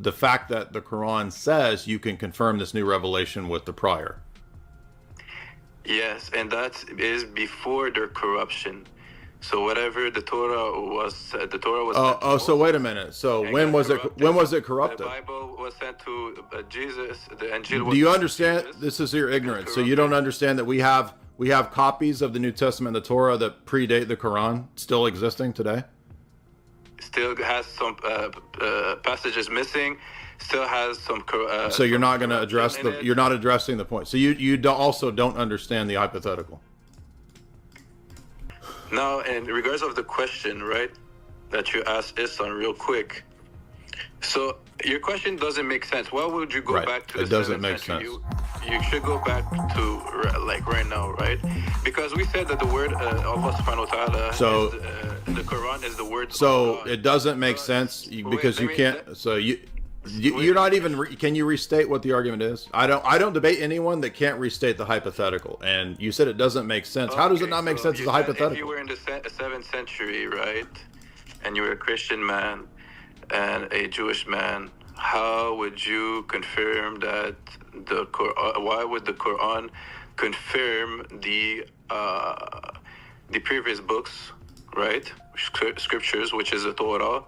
the fact that the Quran says you can confirm this new revelation with the prior. Yes, and that is before their corruption. So whatever the Torah was sent So wait a minute. So when was it corrupted? The Bible was sent to Jesus. The Injil was Do you sent to understand? Jesus. This is your ignorance. So you don't understand that we have copies of the New Testament and the Torah that predate the Quran still existing today? Still has some passages missing. Still has some. So you're not going to address you're not addressing the point. So you also don't understand the hypothetical. Now, in regards of the question, right, that you asked Islam real quick. So your question doesn't make sense. Why would you go back to the 7th century? It doesn't make sense. You should go back to like right now, right? Because we said that the word Allah subhanahu wa ta'ala, the Quran is the word. So it doesn't make sense because you can't. You're not even. Can you restate what the argument is? I don't debate anyone that can't restate the hypothetical. And you said it doesn't make sense. How does it not make sense as a hypothetical? If you were in the 7th century, right, and you were a Christian man and a Jewish man, how would you confirm that the Quran? Why would the Quran confirm the previous books, right? Scriptures, which is the Torah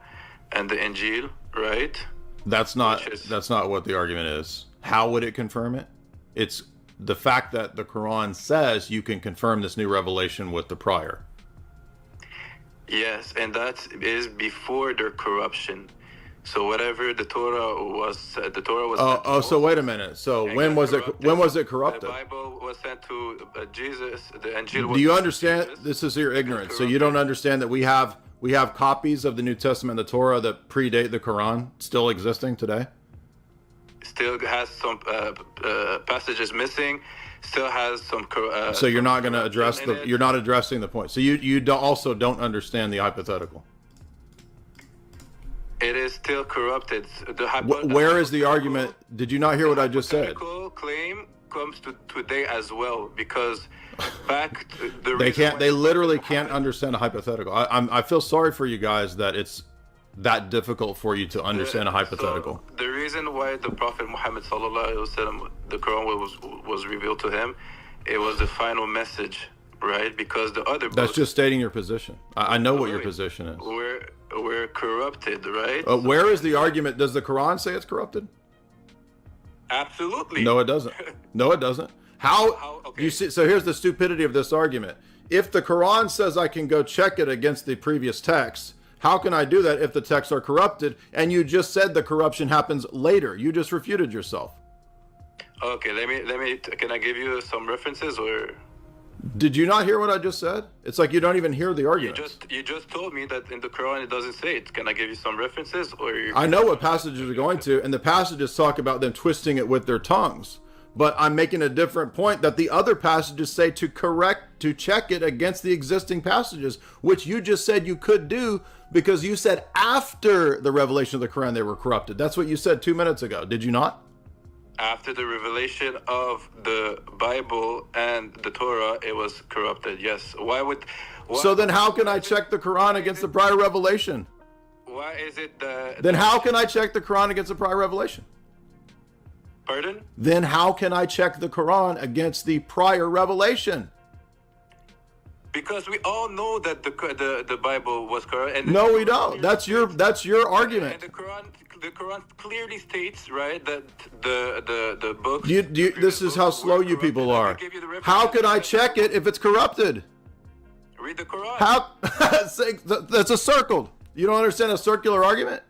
and the Injil, right? That's not what the argument is. How would it confirm it? It's the fact that the Quran says you can confirm this new revelation with the prior. Yes, and that is before their corruption. So whatever the Torah was. So wait a minute. So when was it corrupted? The Bible was sent to Jesus. The Injil was. Do you understand? This is your ignorance. So you don't understand that we have copies of the New Testament and the Torah that predate the Quran still existing today? Still has some passages missing. Still has some. So you're not going to address you're not addressing the point. So you also don't understand the hypothetical. It is still corrupted. Where is the argument? Did you not hear what I just said? The claim comes to today as well, because back to the they literally can't understand a hypothetical. I feel sorry for you guys that it's that difficult for you to understand a hypothetical. So the reason why the Prophet Muhammad sallallahu alaihi wasallam, the Quran was revealed to him, it was the final message, right? Because the other books, that's just stating your position. I know what your position is. We're corrupted, right? Where is the argument? Does the Quran say it's corrupted? Absolutely. No, it doesn't. No, it doesn't. How okay. You see? So here's the stupidity of this argument. If the Quran says I can go check it against the previous texts, how can I do that if the texts are corrupted? And you just said the corruption happens later. You just refuted yourself. Okay, let me. Can I give you some references or? Did you not hear what I just said? It's like you don't even hear the argument. You just told me that in the Quran it doesn't say it. Can I give you some references or? I know what passages are going to, and the passages talk about them twisting it with their tongues. But I'm making a different point that the other passages say to check it against the existing passages, which you just said you could do because you said after the revelation of the Quran they were corrupted. That's what you said 2 minutes ago. Did you not? After the revelation of the Bible and the Torah, it was corrupted. Yes. So then how can I check the Quran against the prior revelation? Why is it Then how can I check the Quran against the prior revelation? Pardon? Then how can I check the Quran against the prior revelation? Because we all know that the Bible was corrupt. And no, we don't. That's your argument. And the Quran clearly states, right, that the book. This is how slow you people are. How can I check it if it's corrupted? Read the Quran. How? That's a circle. You don't understand a circular argument?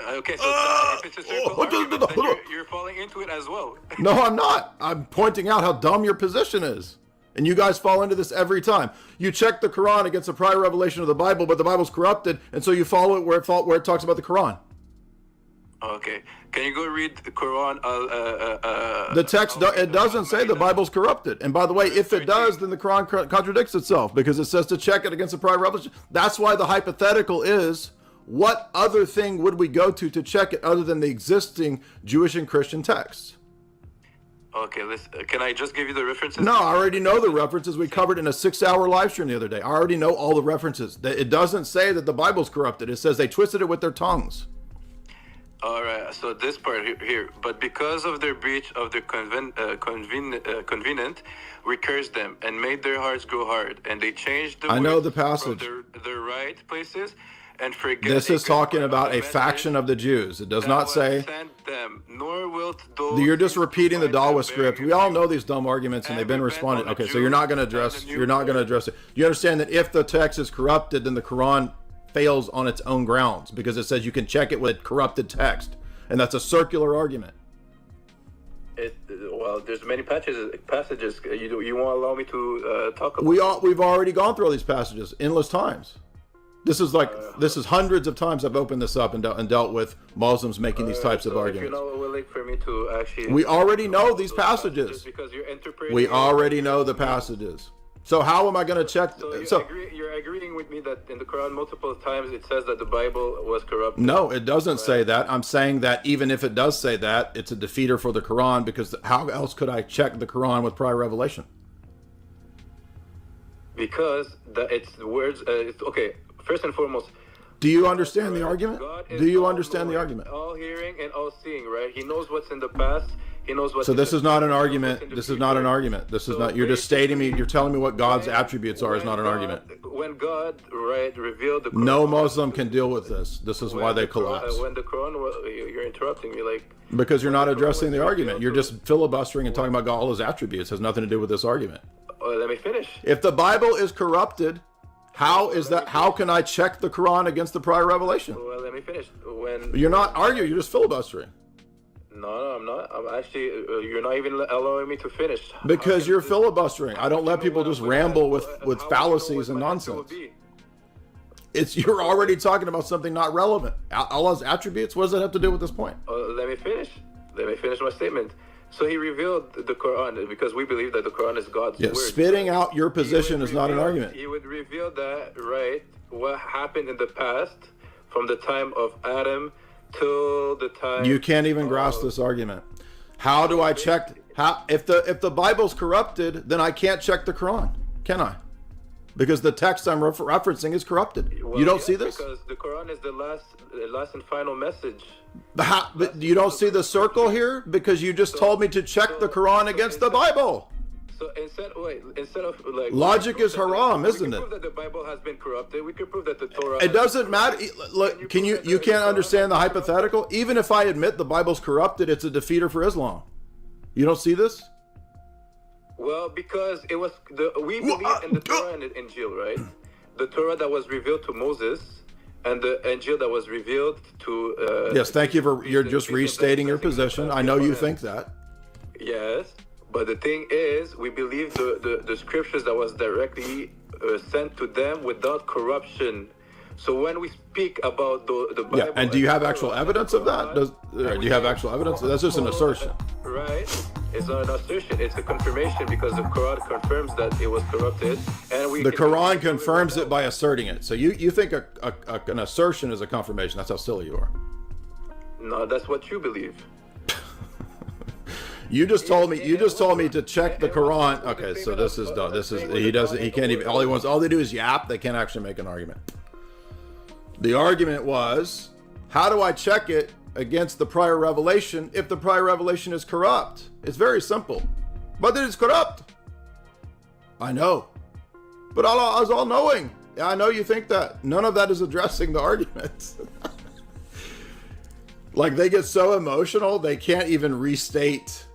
Okay, so if it's a circle argument, then you're falling into it as well. No, I'm not. I'm pointing out how dumb your position is. And you guys fall into this every time. You check the Quran against the prior revelation of the Bible, but the Bible's corrupted, and so you follow it where it talks about the Quran. Okay. Can you go read the Quran? The text, it doesn't say the Bible's corrupted. And by the way, if it does, then the Quran contradicts itself because it says to check it against the prior revelation. That's why the hypothetical is, what other thing would we go to check it other than the existing Jewish and Christian texts? Okay, can I just give you the references? No, I already know the references. We covered in a 6-hour live stream the other day. I already know all the references. It doesn't say that the Bible's corrupted. It says they twisted it with their tongues. All right, so this part here, but because of their breach of their covenant, we cursed them and made their hearts grow hard, and they changed the I know the passage. From their right places, and forget. This is talking about a faction of the Jews. It does not say. Them, nor wilt those you're just repeating the Dawa script. We all know these dumb arguments, and they've been responded. Okay, so you're not going to address. You're not going to address it. You understand that if the text is corrupted, then the Quran fails on its own grounds, because it says you can check it with corrupted text, and that's a circular argument. Well, there's many passages. You won't allow me to talk about. We've already gone through all these passages endless times. This is hundreds of times I've opened this up and dealt with Muslims making these types of arguments. If you're not willing for me to actually, we already know these passages. Because you're interpreting. We already know the passages. So how am I going to check? You're agreeing with me that in the Quran multiple times it says that the Bible was corrupted. No, it doesn't say that. I'm saying that even if it does say that, it's a defeater for the Quran, because how else could I check the Quran with prior revelation? Because it's the words. Okay, first and foremost. Do you understand the argument? Do you understand the argument? All hearing and all seeing, right? He knows what's in the past. He knows what's. So this is not an argument. This is not an argument. This is not. You're just stating me. You're telling me what God's attributes are. Is not an argument. When God, right, revealed the Quran, no Muslim can deal with this. This is why they collapse. When the Quran, you're interrupting me, like. Because you're not addressing the argument. You're just filibustering and talking about all His attributes. It has nothing to do with this argument. Let me finish. If the Bible is corrupted, how is that? How can I check the Quran against the prior revelation? Well, let me finish. When you're not arguing, you're just filibustering. No, I'm not. I'm actually. You're not even allowing me to finish. Because you're filibustering. I don't let people just ramble with fallacies and nonsense. You're already talking about something not relevant. Allah's attributes. What does that have to do with this point? Let me finish. Let me finish my statement. So He revealed the Quran because we believe that the Quran is God's word. Spitting out your position is not an argument. He would reveal that, right? What happened in the past, from the time of Adam till the time. You can't even grasp this argument. How do I check? If the Bible's corrupted, then I can't check the Quran, can I? Because the text I'm referencing is corrupted. Well, you don't see this? Because the Quran is the last and final message. But you don't see the circle here? Because you just told me to check the Quran against the Bible. So instead of like logic is haram, isn't it? We can prove that the Bible has been corrupted. We can prove that the Torah. It doesn't matter. Look, you can't understand the hypothetical? Even if I admit the Bible's corrupted, it's a defeater for Islam. You don't see this? Well, because we believe in the Torah and the Injil, right? The Torah that was revealed to Moses and the Injil that was revealed to. Yes, thank you for. You're just restating your position. I know you think that. Yes. But the thing is, we believe the scriptures that was directly sent to them without corruption. So when we speak about the Bible... Yeah, and do you have actual evidence of that? Do you have actual evidence? That's just an assertion. Right. It's not an assertion. It's a confirmation because the Quran confirms that it was corrupted. And the Quran confirms it by asserting it. So you think an assertion is a confirmation. That's how silly you are. No, that's what you believe. You just told me to check the Quran. Okay, so this is done. He can't even, all they do is yap. They can't actually make an argument. The argument was, how do I check it against the prior revelation if the prior revelation is corrupt? It's very simple. But it is corrupt. I know. But Allah is all-knowing. Yeah, I know you think that. None of that is addressing the argument. Like, they get so emotional, they can't even restate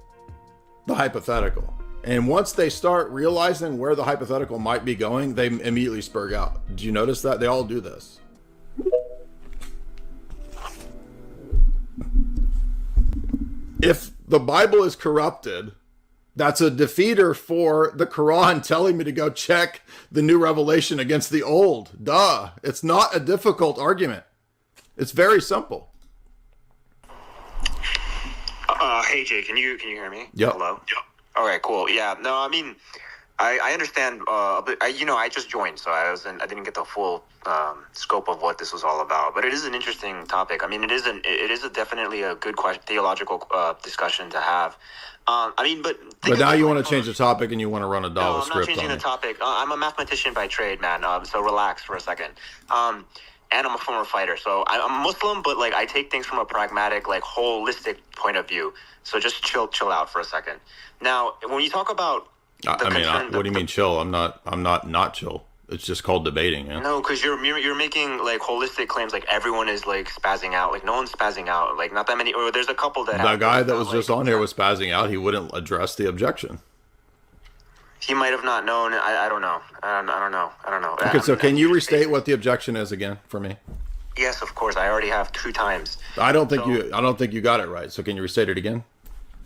the hypothetical. And once they start realizing where the hypothetical might be going, they immediately spurg out. Did you notice that? They all do this. If the Bible is corrupted, that's a defeater for the Quran telling me to go check the new revelation against the old. Duh. It's not a difficult argument. It's very simple. Hey Jay, can you hear me? Yep. Hello? Yep. All right, cool. Yeah, no, I mean, I understand, but I just joined, so I didn't get the full scope of what this was all about. But it is an interesting topic. I mean, it is definitely a good theological discussion to have. But now you want to change the topic and you want to run a Dawa script. No, I'm not changing the topic. I'm a mathematician by trade, man. So relax for a second. and I'm a former fighter. So I'm Muslim, but like I take things from a pragmatic, like holistic point of view. So just chill out for a second. Now, when you talk about, what do you mean chill? I'm not chill. It's just called debating. Yeah. No, because you're making like holistic claims, like everyone is like spazzing out. Like no one's spazzing out. Like not that many. Or there's a couple that. The guy that was just on here was spazzing out. He wouldn't address the objection. He might have not known. I don't know. I don't know. Okay, so can you restate what the objection is again for me? Yes, of course. I already have 2 times. I don't think you got it right. So can you restate it again?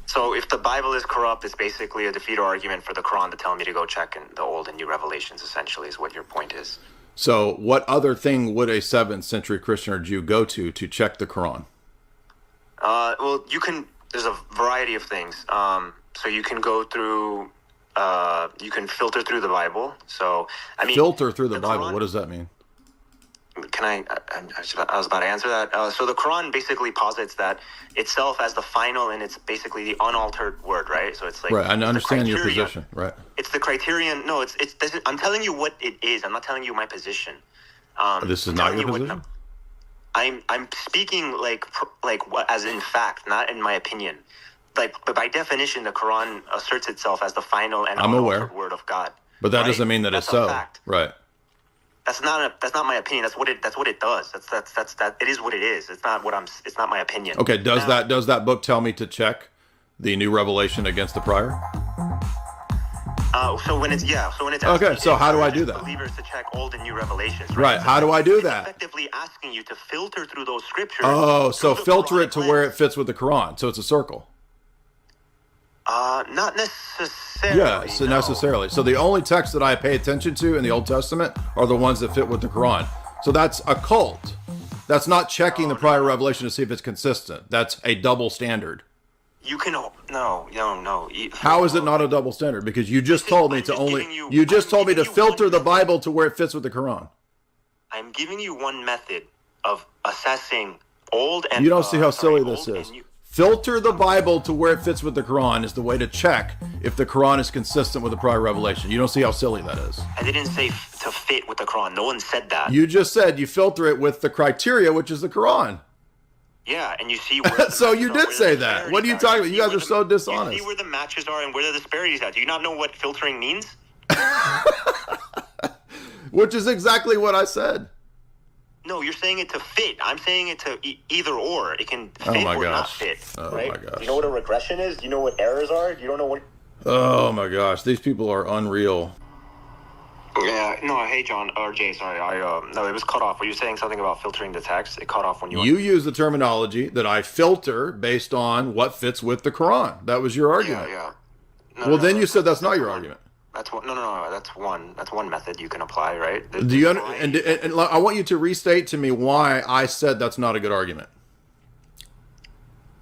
So if the Bible is corrupt, it's basically a defeater argument for the Quran to tell me to go check in the Old and New Revelations, essentially, is what your point is. So what other thing would a 7th century Christian or Jew go to check the Quran? Well, there's a variety of things. So you can go through, you can filter through the Bible. So, I mean... Filter through the Bible, Quran, what does that mean? I was about to answer that. So the Quran basically posits that itself as the final, and it's basically the unaltered word, right? So it's like, right. I understand your position, right? It's the criterion. No, I'm telling you what it is. I'm not telling you my position. This is not your position. I'm speaking like as in fact, not in my opinion. But by definition, the Quran asserts itself as the final and unaltered word of God. But that doesn't mean that it's so. Fact. Right. That's not my opinion. That's what it does. It is what it is. It's not my opinion. Okay, does that book tell me to check the New Revelation against the prior? So when it's okay, so how do I do that? Believers to check Old and New Revelations. Right. How do I do that? Effectively asking you to filter through those scriptures. Oh, so filter it to where it fits with the Quran. So it's a circle. Not necessarily. Yeah, so necessarily. So the only texts that I pay attention to in the Old Testament are the ones that fit with the Quran. So that's a cult. That's not checking the prior revelation to see if it's consistent. That's a double standard. You can no. How is it not a double standard? Because you just told me to filter the Bible to where it fits with the Quran. I'm giving you one method of assessing Old and. You don't see how silly this is. Filter the Bible to where it fits with the Quran is the way to check if the Quran is consistent with the prior revelation. You don't see how silly that is. I didn't say to fit with the Quran. No one said that. You just said you filter it with the criteria, which is the Quran. Yeah, and you see where so you did say that. What are you talking about? You guys are so dishonest. You see where the matches are and where the disparities are. Do you not know what filtering means? Which is exactly what I said. No, you're saying it to fit. I'm saying it to either or. It can fit or not fit. Right? My gosh. Do you know what a regression is? Do you know what errors are? You don't know what... Oh my gosh, these people are unreal. Yeah, no, hey John, or Jay, sorry, no, it was cut off. Were you saying something about filtering the text? It cut off when you use the terminology that I filter based on what fits with the Quran. That was your argument. Yeah. Then you said that's not your argument. That's one. No. That's one method you can apply, right? Do you and I want you to restate to me why I said that's not a good argument.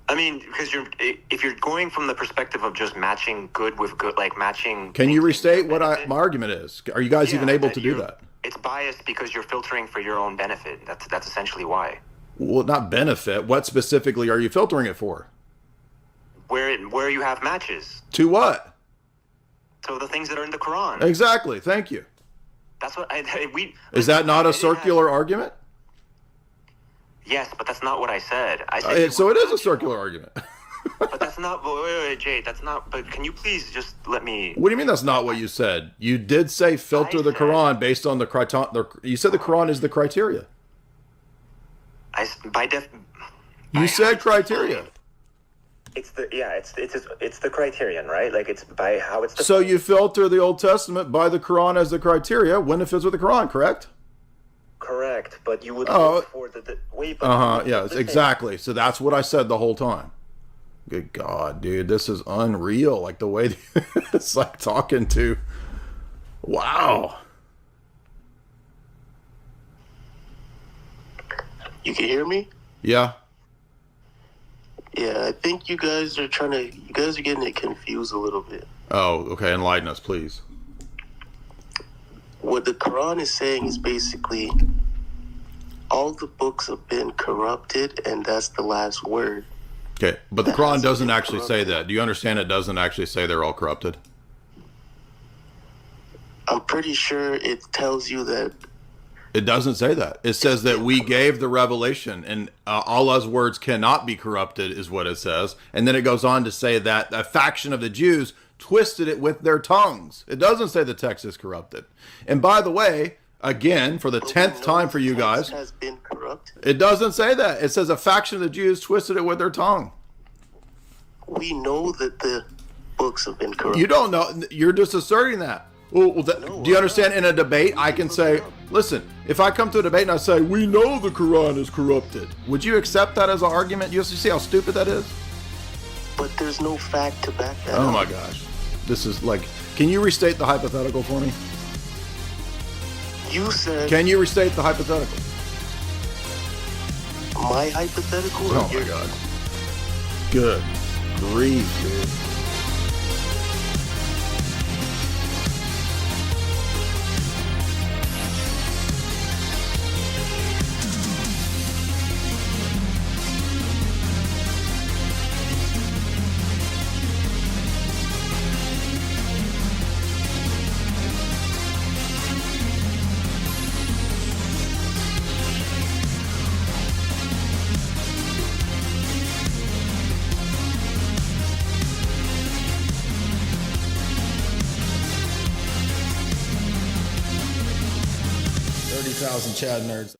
I mean, because if you're going from the perspective of just matching good with good, like matching. Can you restate what my argument is? Are you guys even able to do that? It's biased because you're filtering for your own benefit. That's essentially why. Well, not benefit. What specifically are you filtering it for? Where you have matches. To what? So the things that are in the Quran. Exactly. Thank you. That's what Is that not a circular argument? Yes, but that's not what I said. So it is a circular argument. But that's not. Wait, Jay. That's not. But can you please just let me? What do you mean that's not what you said? You did say filter the Quran based on the criteria. You said the Quran is the criteria. You said criteria. It's the criterion, right? Like it's by how it's. So you filter the Old Testament by the Quran as the criteria when it fits with the Quran, correct? Correct, but you would look for the way. Yeah, exactly. So that's what I said the whole time. Good God, dude, this is unreal. Like the way it's like talking to. Wow. You can hear me? Yeah. Yeah, I think you guys are getting it confused a little bit. Oh, okay. Enlighten us, please. What the Quran is saying is basically all the books have been corrupted, and that's the last word. Okay, but the Quran doesn't actually say that. Do you understand it doesn't actually say they're all corrupted? I'm pretty sure it tells you that It doesn't say that. It says that we gave the revelation, and Allah's words cannot be corrupted, is what it says. And then it goes on to say that a faction of the Jews twisted it with their tongues. It doesn't say the text is corrupted. And by the way, again, for the 10th time for you guys, has been corrupted. It doesn't say that. It says a faction of the Jews twisted it with their tongue. We know that the books have been corrupted. You don't know. You're just asserting that. Well, do you understand? In a debate, I can say, listen, if I come to a debate and I say, we know the Quran is corrupted, would you accept that as an argument? You see how stupid that is? But there's no fact to back that up. Oh my gosh. This is like, can you restate the hypothetical for me? You said... Can you restate the hypothetical? My hypothetical? Oh my God. Good grief, dude. Chad nerds.